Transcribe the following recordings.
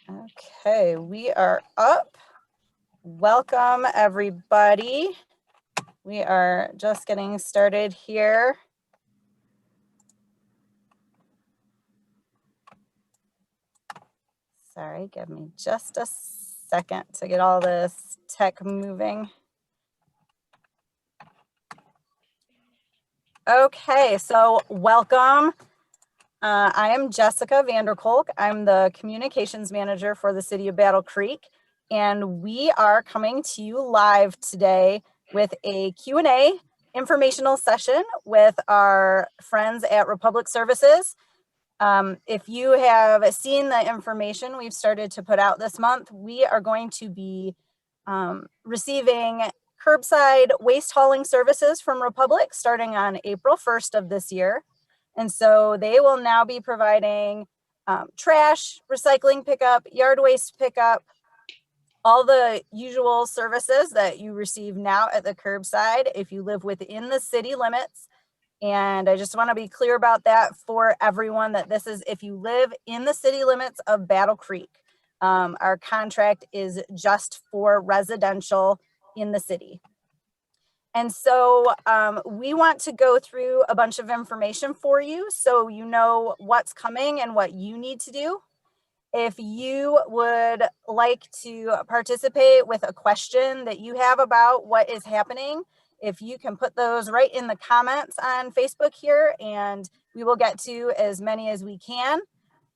Okay, we are up. Welcome, everybody. We are just getting started here. Sorry, give me just a second to get all this tech moving. Okay, so welcome. I am Jessica Vanderkolk. I'm the communications manager for the city of Battle Creek, and we are coming to you live today with a Q&A informational session with our friends at Republic Services. If you have seen the information we've started to put out this month, we are going to be receiving curbside waste hauling services from Republic starting on April 1st of this year. And so they will now be providing trash, recycling pickup, yard waste pickup, all the usual services that you receive now at the curbside if you live within the city limits. And I just want to be clear about that for everyone, that this is if you live in the city limits of Battle Creek. Our contract is just for residential in the city. And so we want to go through a bunch of information for you so you know what's coming and what you need to do. If you would like to participate with a question that you have about what is happening, if you can put those right in the comments on Facebook here, and we will get to as many as we can.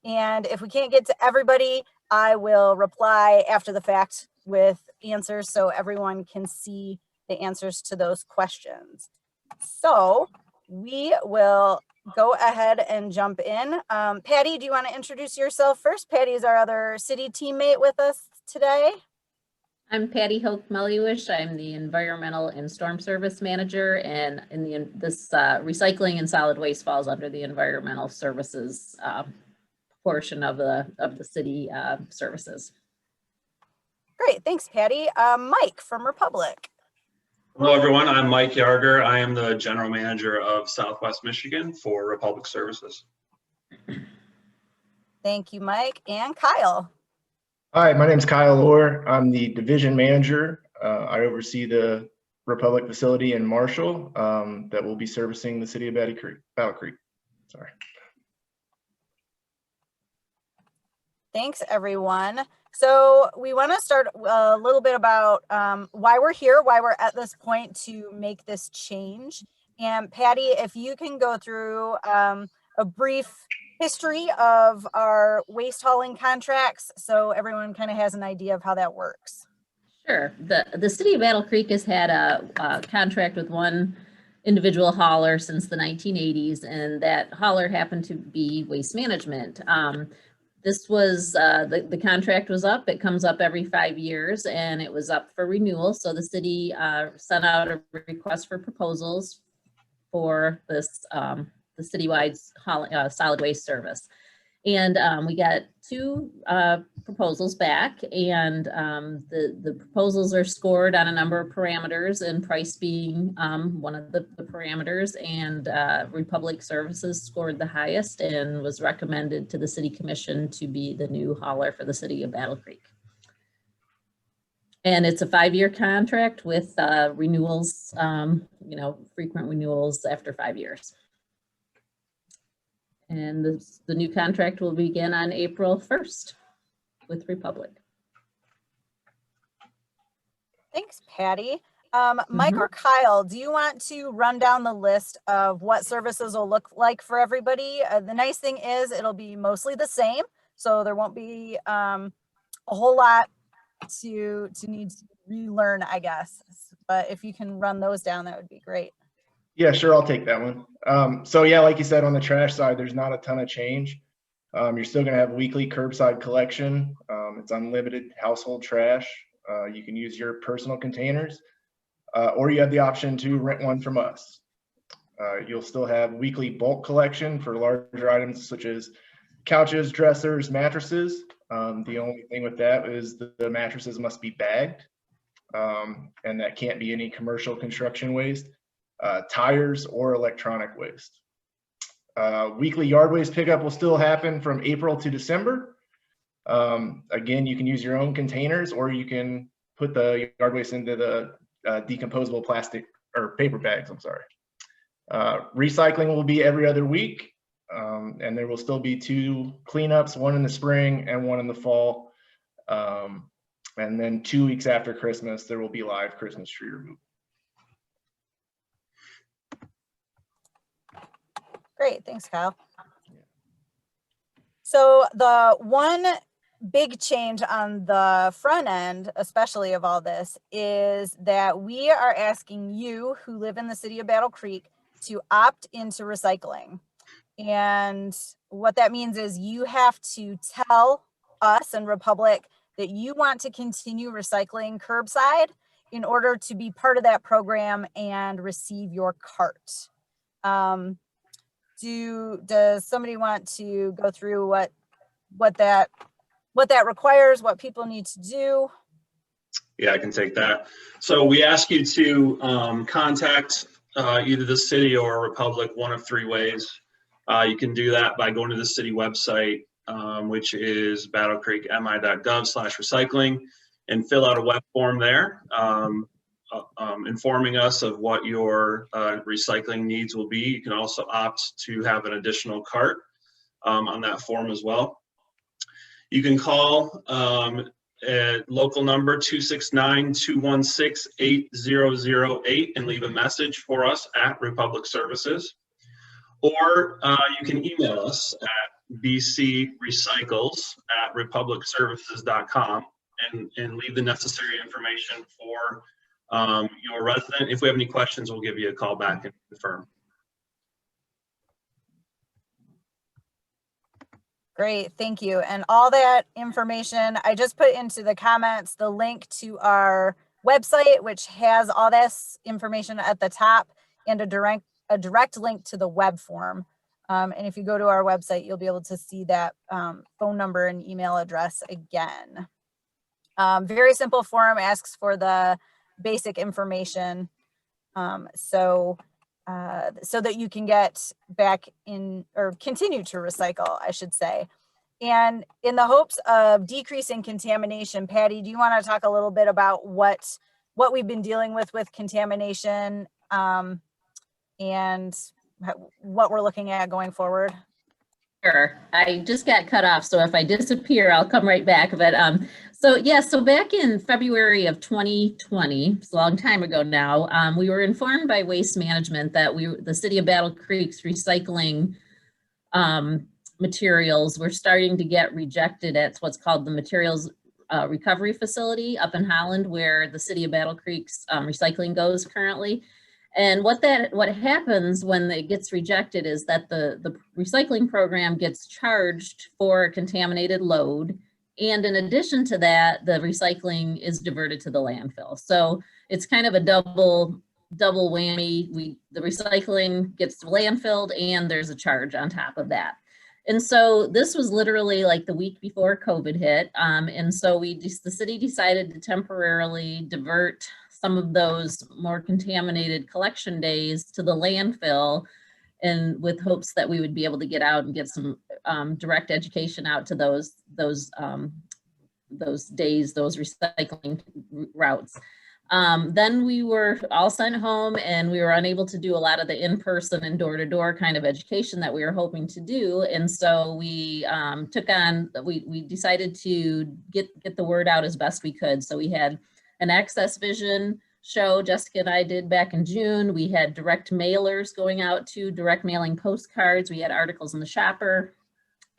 And if we can't get to everybody, I will reply after the fact with answers so everyone can see the answers to those questions. So we will go ahead and jump in. Patty, do you want to introduce yourself first? Patty is our other city teammate with us today. I'm Patty Hoke-Meliwish. I'm the Environmental and Storm Service Manager, and this recycling and solid waste falls under the Environmental Services portion of the city services. Great, thanks, Patty. Mike from Republic. Hello, everyone. I'm Mike Yarger. I am the General Manager of Southwest Michigan for Republic Services. Thank you, Mike. And Kyle. Hi, my name is Kyle Orr. I'm the Division Manager. I oversee the Republic facility in Marshall that will be servicing the city of Battle Creek. Sorry. Thanks, everyone. So we want to start a little bit about why we're here, why we're at this point to make this change. And Patty, if you can go through a brief history of our waste hauling contracts so everyone kind of has an idea of how that works. Sure. The city of Battle Creek has had a contract with one individual hauler since the 1980s, and that hauler happened to be Waste Management. This was, the contract was up. It comes up every 5 years, and it was up for renewal. So the city sent out a request for proposals for this, the citywide solid waste service. And we got 2 proposals back, and the proposals are scored on a number of parameters, and price being one of the parameters. And Republic Services scored the highest and was recommended to the City Commission to be the new hauler for the city of Battle Creek. And it's a 5-year contract with renewals, frequent renewals after 5 years. And the new contract will begin on April 1st with Republic. Thanks, Patty. Mike or Kyle, do you want to run down the list of what services will look like for everybody? The nice thing is it'll be mostly the same, so there won't be a whole lot to need to relearn, I guess. But if you can run those down, that would be great. Yeah, sure, I'll take that one. So yeah, like you said, on the trash side, there's not a ton of change. You're still gonna have weekly curbside collection. It's unlimited household trash. You can use your personal containers, or you have the option to rent one from us. You'll still have weekly bulk collection for larger items such as couches, dressers, mattresses. The only thing with that is the mattresses must be bagged, and that can't be any commercial construction waste. Tires or electronic waste. Weekly yard waste pickup will still happen from April to December. Again, you can use your own containers, or you can put the yard waste into the decomposable plastic or paper bags, I'm sorry. Recycling will be every other week, and there will still be 2 cleanups, one in the spring and one in the fall. And then 2 weeks after Christmas, there will be live Christmas tree removal. Great, thanks, Kyle. So the one big change on the front end, especially of all this, is that we are asking you who live in the city of Battle Creek to opt into recycling. And what that means is you have to tell us and Republic that you want to continue recycling curbside in order to be part of that program and receive your cart. Does somebody want to go through what that requires, what people need to do? Yeah, I can take that. So we ask you to contact either the city or Republic one of 3 ways. You can do that by going to the city website, which is battlecreekmi.gov/recycling, and fill out a web form there, informing us of what your recycling needs will be. You can also opt to have an additional cart on that form as well. You can call at local number 269-216-8008 and leave a message for us at Republic Services. Or you can email us at bcrecycles@republicservices.com and leave the necessary information for your resident. If we have any questions, we'll give you a call back and confirm. Great, thank you. And all that information, I just put into the comments the link to our website, which has all this information at the top, and a direct link to the web form. And if you go to our website, you'll be able to see that phone number and email address again. Very simple form, asks for the basic information. So that you can get back in, or continue to recycle, I should say. And in the hopes of decreasing contamination, Patty, do you want to talk a little bit about what we've been dealing with contamination and what we're looking at going forward? Sure. I just got cut off, so if I disappear, I'll come right back. But so back in February of 2020, it's a long time ago now, we were informed by Waste Management that the city of Battle Creek's recycling materials were starting to get rejected at what's called the Materials Recovery Facility up in Holland, where the city of Battle Creek's recycling goes currently. And what happens when it gets rejected is that the recycling program gets charged for a contaminated load. And in addition to that, the recycling is diverted to the landfill. So it's kind of a double whammy. The recycling gets landfilled and there's a charge on top of that. And so this was literally like the week before COVID hit. And so the city decided to temporarily divert some of those more contaminated collection days to the landfill, and with hopes that we would be able to get out and get some direct education out to those days, those recycling routes. Then we were all sent home and we were unable to do a lot of the in-person and door-to-door kind of education that we were hoping to do. And so we we decided to get the word out as best we could. So we had an Access Vision show Jessica and I did back in June. We had direct mailers going out to direct mailing postcards. We had articles in the Shopper,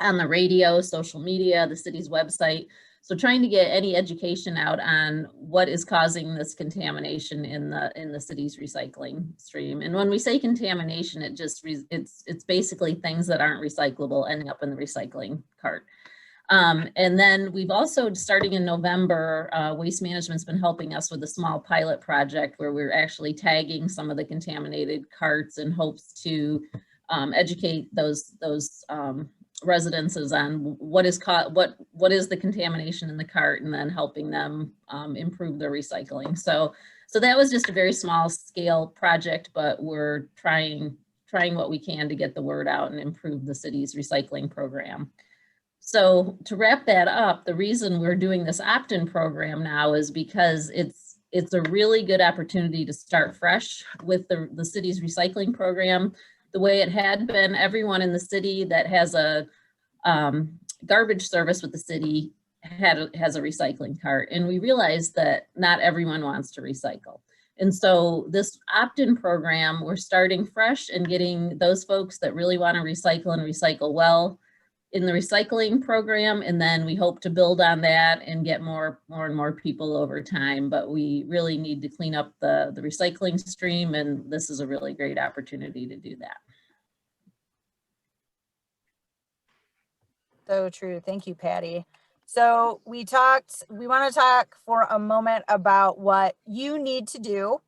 on the radio, social media, the city's website. So trying to get any education out on what is causing this contamination in the city's recycling stream. And when we say contamination, it's basically things that aren't recyclable ending up in the recycling cart. And then we've also, starting in November, Waste Management's been helping us with a small pilot project where we're actually tagging some of the contaminated carts in hopes to educate those residences on what is the contamination in the cart, and then helping them improve their recycling. So that was just a very small scale project, but we're trying what we can to get the word out and improve the city's recycling program. So to wrap that up, the reason we're doing this opt-in program now is because it's a really good opportunity to start fresh with the city's recycling program. The way it had been, everyone in the city that has a garbage service with the city has a recycling cart. And we realized that not everyone wants to recycle. And so this opt-in program, we're starting fresh and getting those folks that really want to recycle and recycle well in the recycling program. And then we hope to build on that and get more and more people over time. But we really need to clean up the recycling stream. And this is a really great opportunity to do that. So true. Thank you, Patty. So we want to talk for a moment about what you need to do,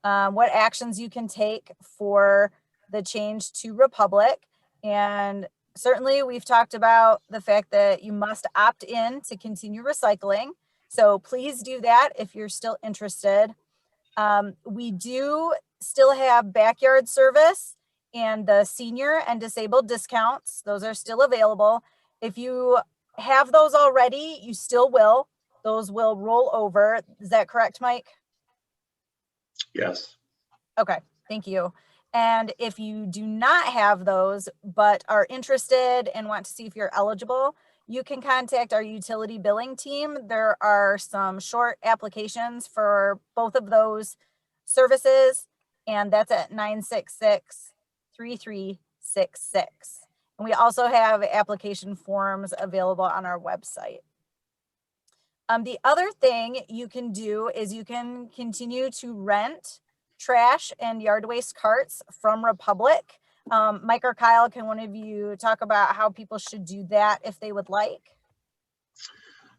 what actions you can take for the change to Republic. And certainly we've talked about the fact that you must opt in to continue recycling. So please do that if you're still interested. We do still have backyard service and the senior and disabled discounts. Those are still available. If you have those already, you still will. Those will roll over. Is that correct, Mike? Yes. Okay, thank you. And if you do not have those, but are interested and want to see if you're eligible, you can contact our utility billing team. There are some short applications for both of those services, and that's at 966-3366. And we also have application forms available on our website. The other thing you can do is you can continue to rent trash and yard waste carts from Republic. Mike or Kyle, can one of you talk about how people should do that if they would like?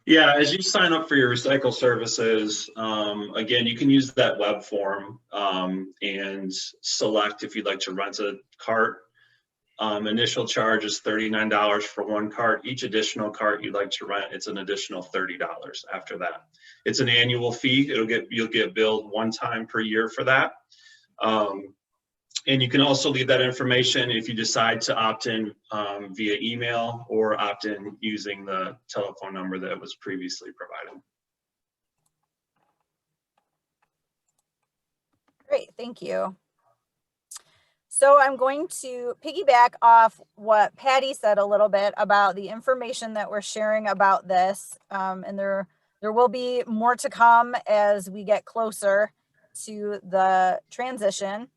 Yeah, as you sign up for your recycle services, again, you can use that web form and select if you'd like to rent a cart. Initial charge is $39 for one cart. Each additional cart you'd like to rent, it's an additional $30 after that. It's an annual fee. You'll get billed one time per year for that. And you can also leave that information if you decide to opt in via email or opt in using the telephone number that was previously provided. Great, thank you. So I'm going to piggyback off what Patty said a little bit about the information that we're sharing about this. And there will be more to come as we get closer to the transition.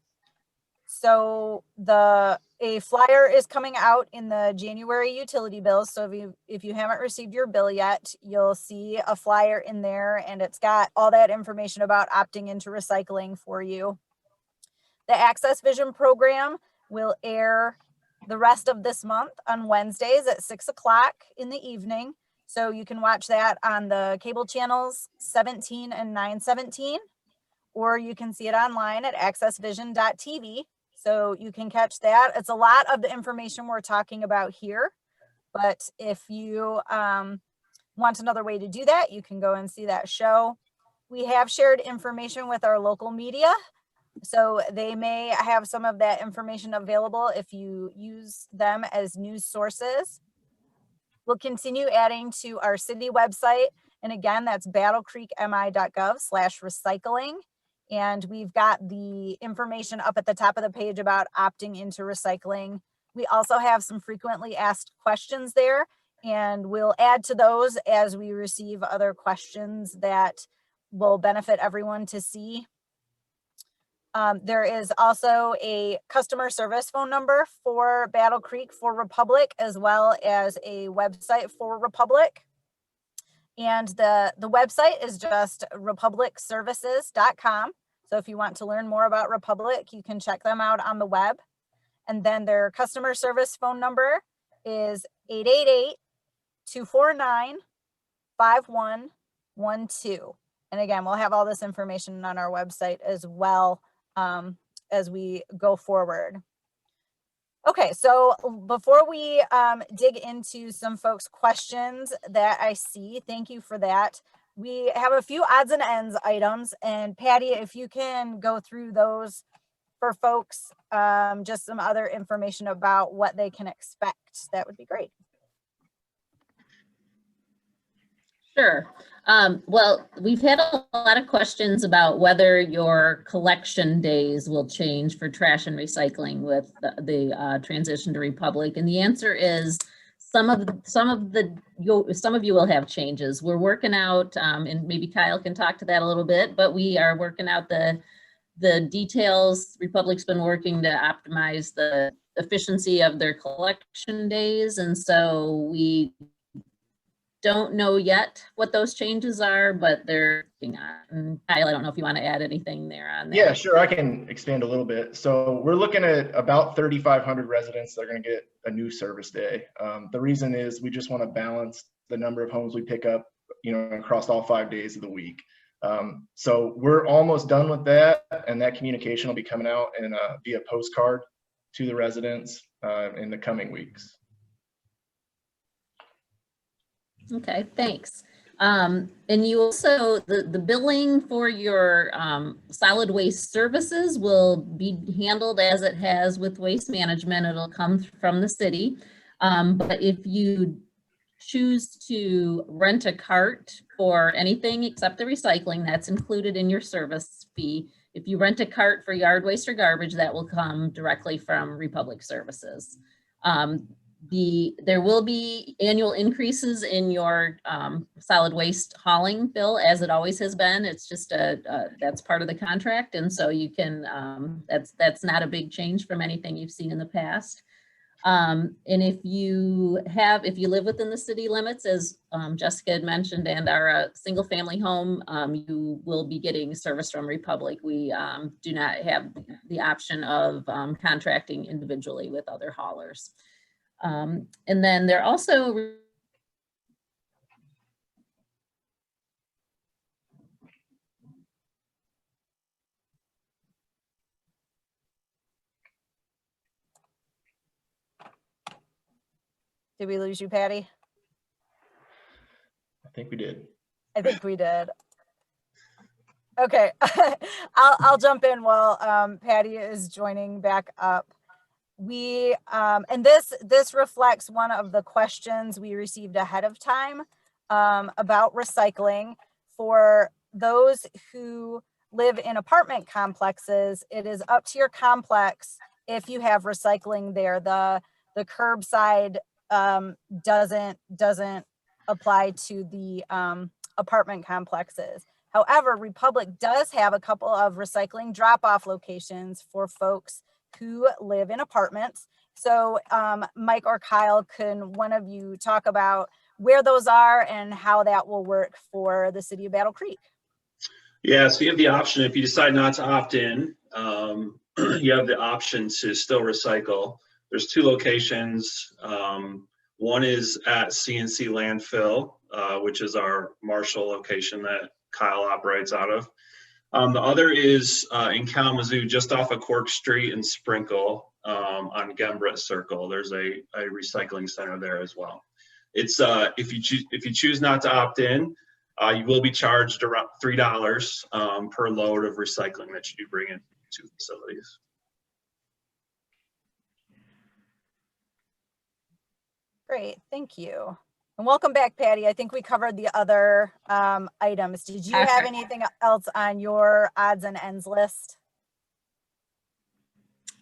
So a flyer is coming out in the January utility bills. So if you haven't received your bill yet, you'll see a flyer in there, and it's got all that information about opting into recycling for you. The Access Vision program will air the rest of this month on Wednesdays at 6 o'clock in the evening. So you can watch that on the cable channels 17 and 917, or you can see it online at accessvision.tv. So you can catch that. It's a lot of the information we're talking about here, but if you want another way to do that, you can go and see that show. We have shared information with our local media, so they may have some of that information available if you use them as news sources. We'll continue adding to our city website. And again, that's battlecreekmi.gov/recycling. And we've got the information up at the top of the page about opting into recycling. We also have some frequently asked questions there, and we'll add to those as we receive other questions that will benefit everyone to see. There is also a customer service phone number for Battle Creek for Republic, as well as a website for Republic. And the website is just republicservices.com. So if you want to learn more about Republic, you can check them out on the web. And then their customer service phone number is 888-249-5112. And again, we'll have all this information on our website as well as we go forward. Okay, so before we dig into some folks' questions that I see, thank you for that. We have a few odds and ends items, and Patty, if you can go through those for folks, just some other information about what they can expect, that would be great. Sure. Well, we've had a lot of questions about whether your collection days will change for trash and recycling with the transition to Republic, and the answer is some of you will have changes. We're working out, and maybe Kyle can talk to that a little bit, but we are working out the details. Republic's been working to optimize the efficiency of their collection days, and so we don't know yet what those changes are, but they're working on. Kyle, I don't know if you want to add anything there on that. Yeah, sure. I can expand a little bit. So we're looking at about 3,500 residents that are going to get a new service day. The reason is we just want to balance the number of homes we pick up, across all 5 days of the week. So we're almost done with that, and that communication will be coming out in via postcard to the residents in the coming weeks. Okay, thanks. And you also, the billing for your solid waste services will be handled as it has with waste management. It'll come from the city. But if you choose to rent a cart for anything except the recycling, that's included in your service fee. If you rent a cart for yard waste or garbage, that will come directly from Republic Services. There will be annual increases in your solid waste hauling bill, as it always has been. It's just that's part of the contract, and so you can that's not a big change from anything you've seen in the past. And if you live within the city limits, as Jessica had mentioned, and are a single family home, you will be getting service from Republic. We do not have the option of contracting individually with other haulers. And then there also Did we lose you, Patty? I think we did. I think we did. Okay, I'll jump in while Patty is joining back up. We and this reflects one of the questions we received ahead of time about recycling. For those who live in apartment complexes, it is up to your complex if you have recycling there. The curbside doesn't apply to the apartment complexes. However, Republic does have a couple of recycling drop-off locations for folks who live in apartments. So Mike or Kyle, can one of you talk about where those are and how that will work for the city of Battle Creek? Yeah, so you have the option, if you decide not to opt in, you have the option to still recycle. There's two locations. One is at CNC Landfill, which is our Marshall location that Kyle operates out of. The other is in Kalamazoo, just off of Cork Street and Sprinkle on Gembrit Circle. There's a recycling center there as well. It's if you choose not to opt in, you will be charged around $3 per load of recycling that you do bring in to facilities. Great, thank you. And welcome back, Patty. I think we covered the other items. Did you have anything else on your odds and ends list?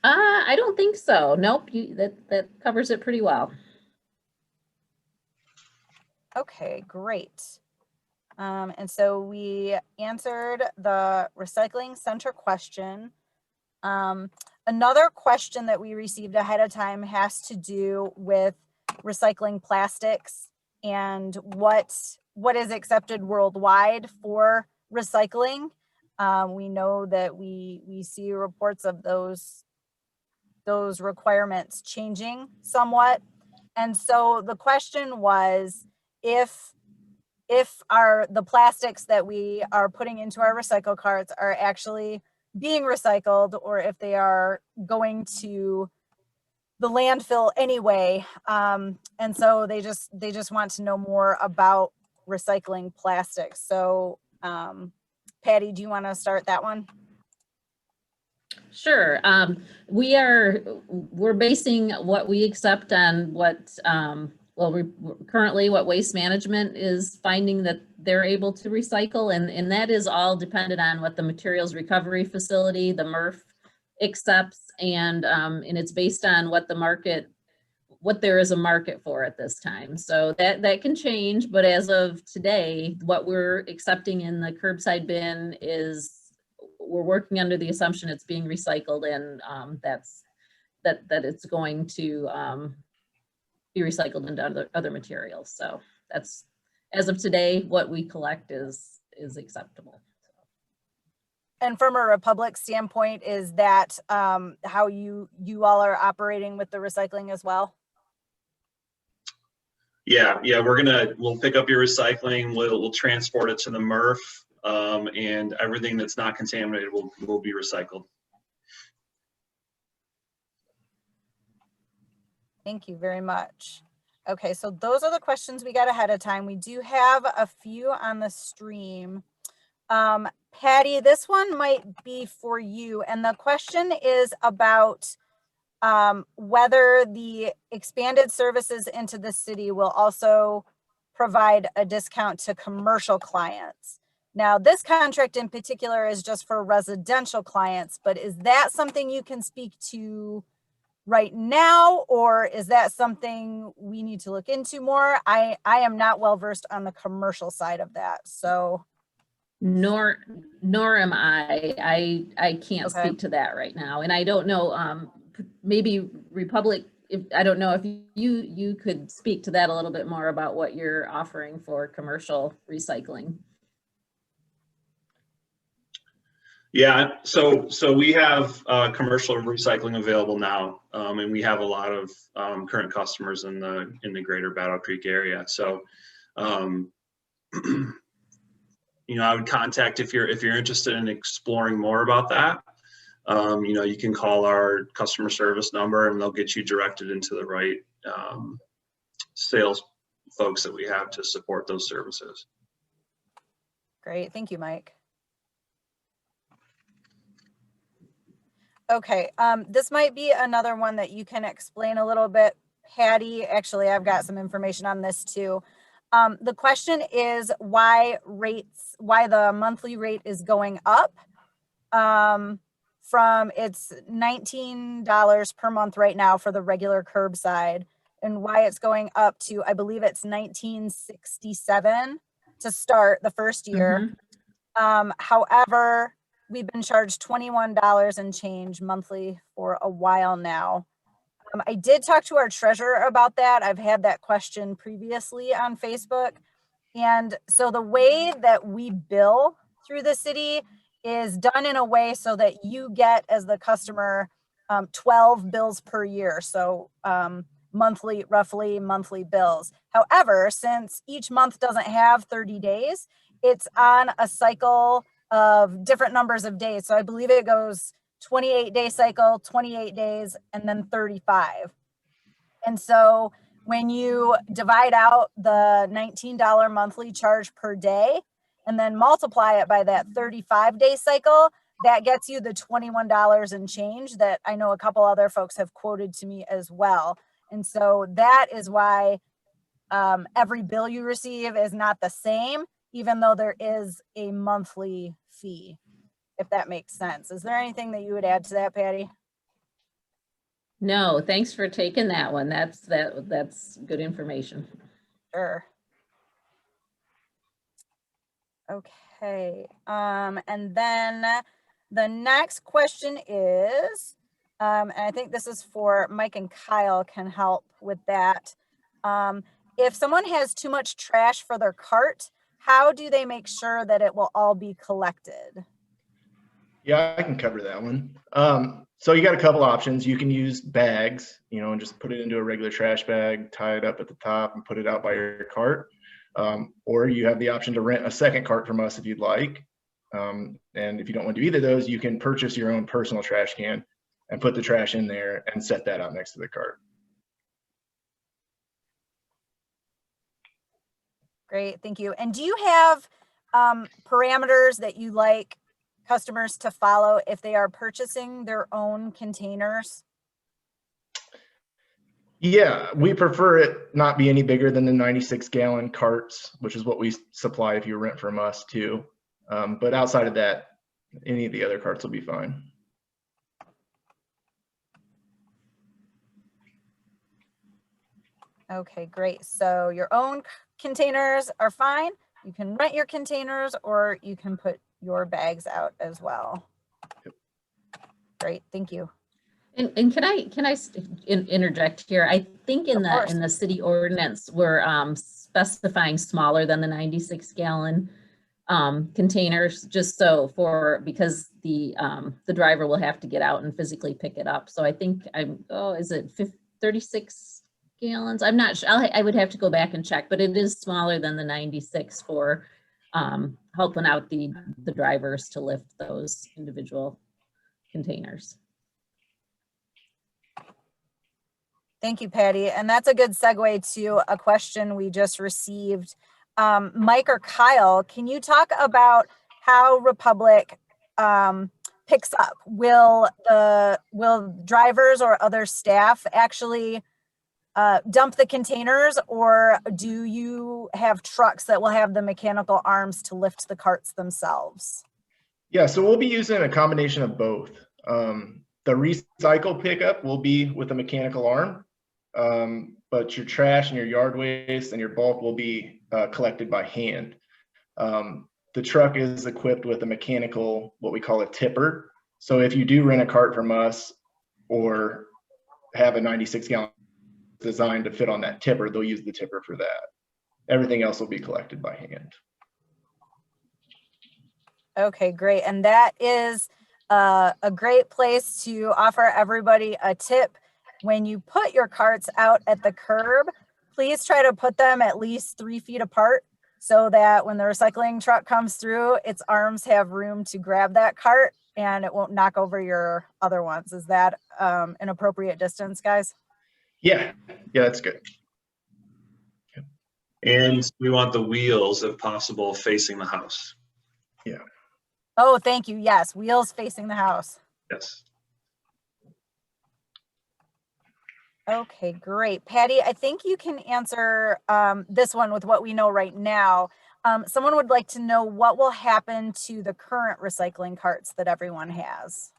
I don't think so. Nope, that covers it pretty well. Okay, great. And so we answered the recycling center question. Another question that we received ahead of time has to do with recycling plastics and what is accepted worldwide for recycling. We know that we see reports of those requirements changing somewhat. And so the question was, if the plastics that we are putting into our recycle carts are actually being recycled, or if they are going to the landfill anyway. And so they just want to know more about recycling plastics. So Patty, do you want to start that one? Sure. We're basing what we accept on what well, currently what Waste Management is finding that they're able to recycle, and that is all dependent on what the materials recovery facility, the MRF, accepts, and it's based on what the market, what there is a market for at this time. So that can change, but as of today, what we're accepting in the curbside bin is, we're working under the assumption it's being recycled, and that it's going to be recycled into other materials. So that's, as of today, what we collect is acceptable. And from a Republic standpoint, is that how you all are operating with the recycling as well? Yeah, we'll pick up your recycling, we'll transport it to the MRF, and everything that's not contaminated will be recycled. Thank you very much. Okay, so those are the questions we got ahead of time. We do have a few on the stream. Patty, this one might be for you. And the question is about whether the expanded services into the city will also provide a discount to commercial clients. Now, this contract in particular is just for residential clients, but is that something you can speak to right now, or is that something we need to look into more? I am not well versed on the commercial side of that, so. Nor am I. I can't Okay. speak to that right now, and I don't know. Maybe Republic. I don't know if you could speak to that a little bit more about what you're offering for commercial recycling. Yeah, so we have commercial recycling available now, and we have a lot of current customers in the greater Battle Creek area. So, you know, I would contact, if you're interested in exploring more about that. You know, you can call our customer service number, and they'll get you directed into the right sales folks that we have to support those services. Great, thank you, Mike. Okay, this might be another one that you can explain a little bit, Patty. Actually, I've got some information on this too. The question is why the monthly rate is going up from it's $19 per month right now for the regular curbside, and why it's going up to, I believe it's $19.67 to start the first year. However, we've been charged $21 and change monthly for a while now. I did talk to our treasurer about that. I've had that question previously on Facebook. And so the way that we bill through the city is done in a way so that you get, as the customer, 12 bills per year. So roughly monthly bills. However, since each month doesn't have 30 days, it's on a cycle of different numbers of days. So I believe it goes 28-day cycle, 28 days, and then 35. And so when you divide out the $19 monthly charge per day and then multiply it by that 35-day cycle, that gets you the $21 and change that I know a couple other folks have quoted to me as well. And so that is why every bill you receive is not the same, even though there is a monthly fee, if that makes sense. Is there anything that you would add to that, Patty? No, thanks for taking that one. That's good information. Sure. Okay. And then the next question is, and I think this is for Mike and Kyle can help with that. If someone has too much trash for their cart, how do they make sure that it will all be collected? Yeah, I can cover that one. So you got a couple options. You can use bags, you know, and just put it into a regular trash bag, tie it up at the top and put it out by your cart. Or you have the option to rent a second cart from us if you'd like. And if you don't want to do either of those, you can purchase your own personal trash can and put the trash in there and set that out next to the cart. Great, thank you. And do you have parameters that you like customers to follow if they are purchasing their own containers? Yeah, we prefer it not be any bigger than the 96-gallon carts, which is what we supply if you rent from us too. But outside of that, any of the other carts will be fine. Okay, great. So your own containers are fine. You can rent your containers or you can put your bags out as well. Yep. Great, thank you. And can I interject here? I think in Of course. the city ordinance, we're specifying smaller than the 96-gallon containers, just so because the driver will have to get out and physically pick it up. So I think is it 36 gallons? I'm not sure. I would have to go back and check, but it is smaller than the 96 for helping out the drivers to lift those individual containers. Thank you, Patty. And that's a good segue to a question we just received. Mike or Kyle, can you talk about how Republic picks up? Will drivers or other staff actually dump the containers, or do you have trucks that will have the mechanical arms to lift the carts themselves? Yeah, so we'll be using a combination of both. The recycle pickup will be with a mechanical arm, but your trash and your yard waste and your bulk will be collected by hand. The truck is equipped with a mechanical, what we call a tipper. So if you do rent a cart from us or have a 96-gallon designed to fit on that tipper, they'll use the tipper for that. Everything else will be collected by hand. Okay, great. And that is a great place to offer everybody a tip. When you put your carts out at the curb, please try to put them at least 3 feet apart so that when the recycling truck comes through, its arms have room to grab that cart and it won't knock over your other ones. Is that an appropriate distance, guys? Yeah, that's good. And we want the wheels, if possible, facing the house. Yeah. Oh, thank you. Yes, wheels facing the house. Yes. Okay, great. Patty, I think you can answer this one with what we know right now. Someone would like to know what will happen to the current recycling carts that everyone has.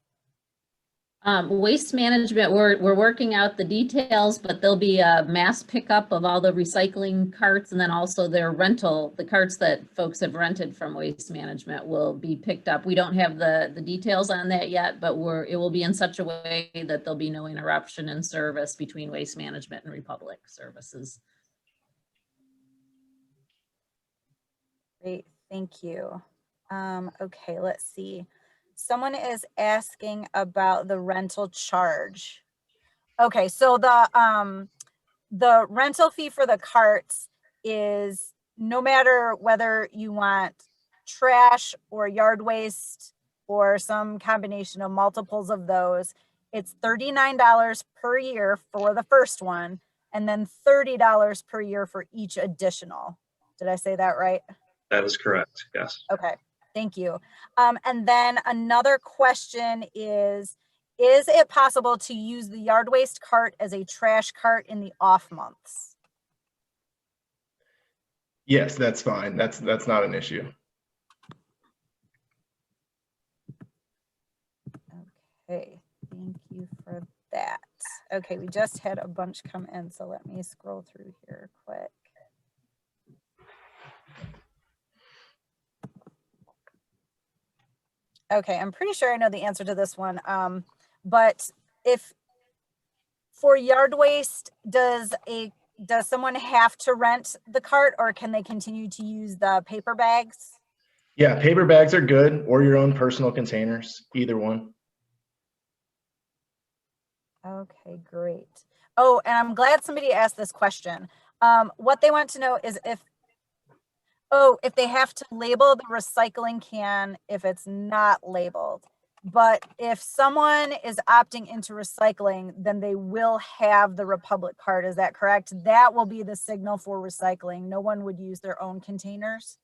Waste management, we're working out the details, but there'll be a mass pickup of all the recycling carts, and then also their rental, the carts that folks have rented from waste management will be picked up. We don't have the details on that yet, but it will be in such a way that there'll be no interruption in service between waste management and Republic services. Great, thank you. Okay, let's see. Someone is asking about the rental charge. Okay, so the rental fee for the carts is no matter whether you want trash or yard waste or some combination of multiples of those, it's $39 per year for the first one, and then $30 per year for each additional. Did I say that right? That is correct. Yes. Okay, thank you. And then another question is it possible to use the yard waste cart as a trash cart in the off months? Yes, that's fine. That's not an issue. Okay, thank you for that. Okay, we just had a bunch come in, so let me scroll through here quick. Okay, I'm pretty sure I know the answer to this one. But if for yard waste, does someone have to rent the cart, or can they continue to use the paper bags? Yeah, paper bags are good, or your own personal containers, either one. Okay, great. Oh, and I'm glad somebody asked this question. What they want to know is if they have to label the recycling can if it's not labeled. But if someone is opting into recycling, then they will have the Republic card. Is that correct? That will be the signal for recycling. No one would use their own containers.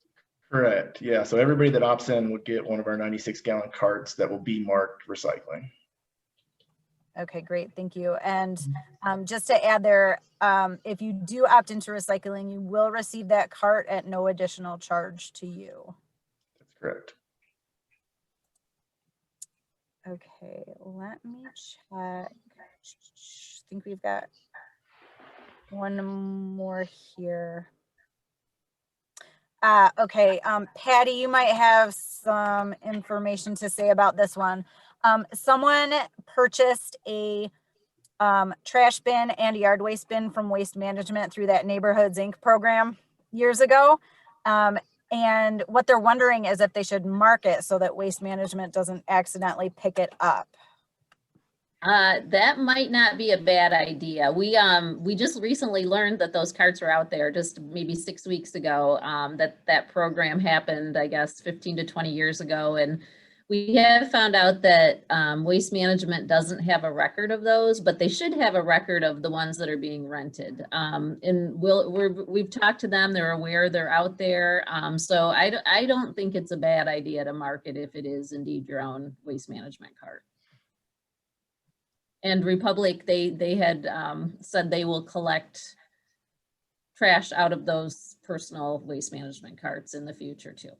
Correct. Yeah. So everybody that opts in would get one of our 96-gallon carts that will be marked recycling. Okay, great. Thank you. And just to add there, if you do opt into recycling, you will receive that cart at no additional charge to you. That's correct. Okay, let me check. I think we've got one more here. Okay, Patty, you might have some information to say about this one. Someone purchased a trash bin and yard waste bin from Waste Management through that Neighborhoods Inc. program years ago. And what they're wondering is if they should mark it so that Waste Management doesn't accidentally pick it up. That might not be a bad idea. We just recently learned that those carts were out there just maybe 6 weeks ago. That program happened, I guess, 15 to 20 years ago, and we have found out that Waste Management doesn't have a record of those, but they should have a record of the ones that are being rented. And we've talked to them; they're aware they're out there. So I don't think it's a bad idea to mark it if it is indeed your own Waste Management cart. And Republic, they had said they will collect trash out of those personal Waste Management carts in the future too.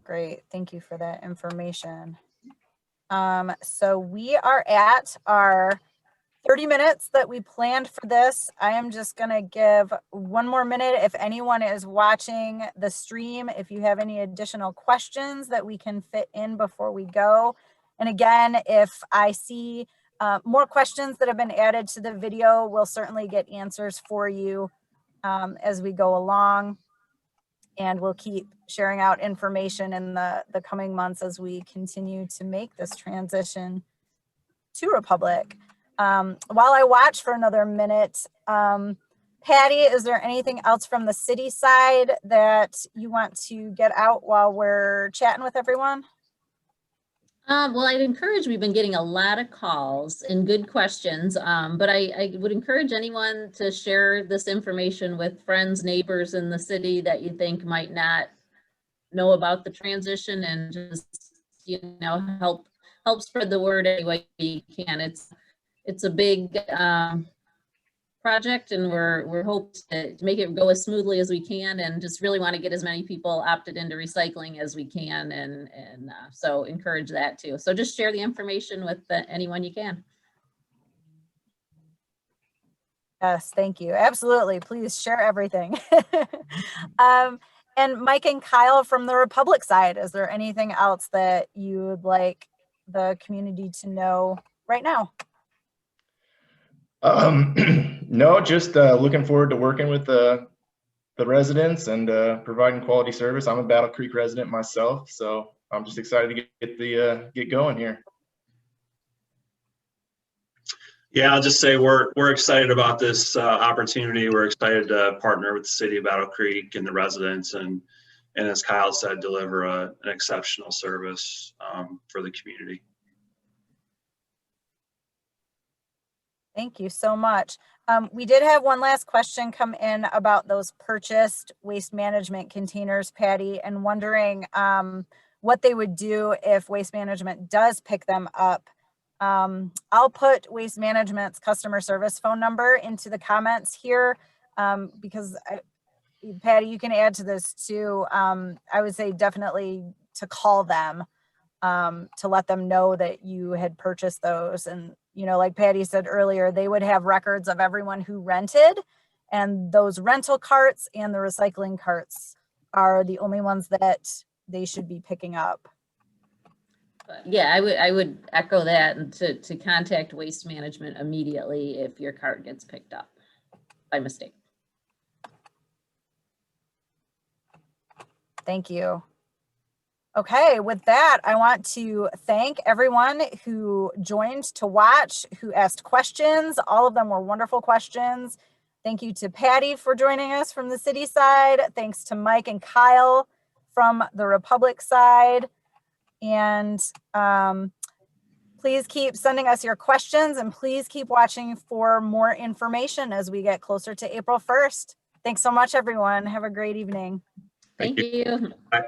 Great, thank you for that information. So we are at our 30 minutes that we planned for this. I am just gonna give one more minute. If anyone is watching the stream, if you have any additional questions that we can fit in before we go. And again, if I see more questions that have been added to the video, we'll certainly get answers for you as we go along. And we'll keep sharing out information in the coming months as we continue to make this transition to Republic. While I watch for another minute, Patty, is there anything else from the city side that you want to get out while we're chatting with everyone? Well, I'd encourage, we've been getting a lot of calls and good questions, but I would encourage anyone to share this information with friends, neighbors in the city that you think might not know about the transition, and just, help spread the word any way you can. It's a big project, and we're hoping to make it go as smoothly as we can, and just really want to get as many people opted into recycling as we can, and so encourage that too. So just share the information with anyone you can. Yes, thank you. Absolutely. Please share everything. And Mike and Kyle from the Republic side, is there anything else that you would like the community to know right now? No, just looking forward to working with the residents and providing quality service. I'm a Battle Creek resident myself, so I'm just excited to get going here. Yeah, I'll just say we're excited about this opportunity. We're excited to partner with the city of Battle Creek and the residents, and as Kyle said, deliver an exceptional service for the community. Thank you so much. We did have one last question come in about those purchased waste management containers, Patty, and wondering what they would do if Waste Management does pick them up. I'll put Waste Management's customer service phone number into the comments here because Patty, you can add to this too. I would say definitely to call them to let them know that you had purchased those. And, like Patty said earlier, they would have records of everyone who rented, and those rental carts and the recycling carts are the only ones that they should be picking up. Yeah, I would echo that, and to contact Waste Management immediately if your cart gets picked up by mistake. Thank you. Okay, with that, I want to thank everyone who joined to watch, who asked questions. All of them were wonderful questions. Thank you to Patty for joining us from the city side. Thanks to Mike and Kyle from the Republic side. And please keep sending us your questions, and please keep watching for more information as we get closer to April 1st. Thanks so much, everyone. Have a great evening. Thank you. Bye.